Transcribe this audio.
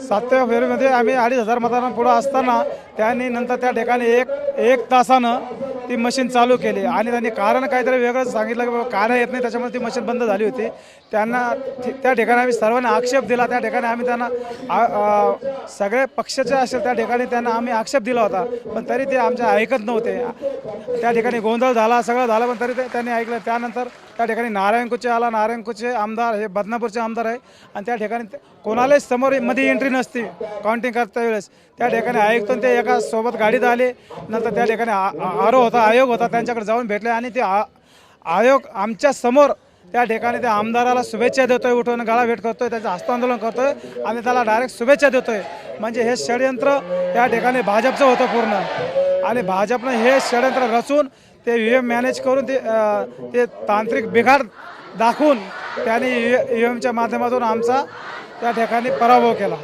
7व्या फेरीमध्ये आम्ही 2,500 मतांना पुढे असताना त्यांनी नंतर त्या ठिकाणी एक तासानं ती मशीन चालू केली आणि त्यांनी कारण काहीतरी वेगळंच सांगितलं की बाबा कार्य येत नाही, त्याच्यामुळे ती मशीन बंद झाली होती. त्यांना त्या ठिकाणी आम्ही सर्वांनी आक्षेप दिला. त्या ठिकाणी आम्ही त्यांना सगळे पक्षाचे असेल त्या ठिकाणी त्यांना आम्ही आक्षेप दिला होता, पण तरी ते आमच्या ऐकत नव्हते. त्या ठिकाणी गोंधळ झाला, सगळं झालं, पण तरी त्यांनी ऐकलं. त्यानंतर त्या ठिकाणी नारायणपूरचे आला. नारायणपूरचे आमदार हे बदनापूरचे आमदार आहे आणि त्या ठिकाणी कोणालाच समोर मध्ये एंट्री नसते काउंटिंग करता वेळेस. त्या ठिकाणी आयुक्त ते एका सोबत गाडीत आले. नंतर त्या ठिकाणी आयोग होता त्यांच्याकडे जाऊन भेटले आणि ते आयोग आमच्या समोर त्या ठिकाणी त्या आमदाराला शुभेच्छा देतोय, उठून गाळा भेट करतोय, त्याचं हस्तांदोलन करतोय आणि त्याला डायरेक्ट शुभेच्छा देतोय. म्हणजे हे षडयंत्र त्या ठिकाणी भाजपचं होतं पूर्ण आणि भाजपनं हे षडयंत्र रचून ते EVM मॅनेज करून ते तांत्रिक बिघाड दाखवून त्यांनी EVMच्या माध्यमातून आमचा त्या ठिकाणी पराभव केला.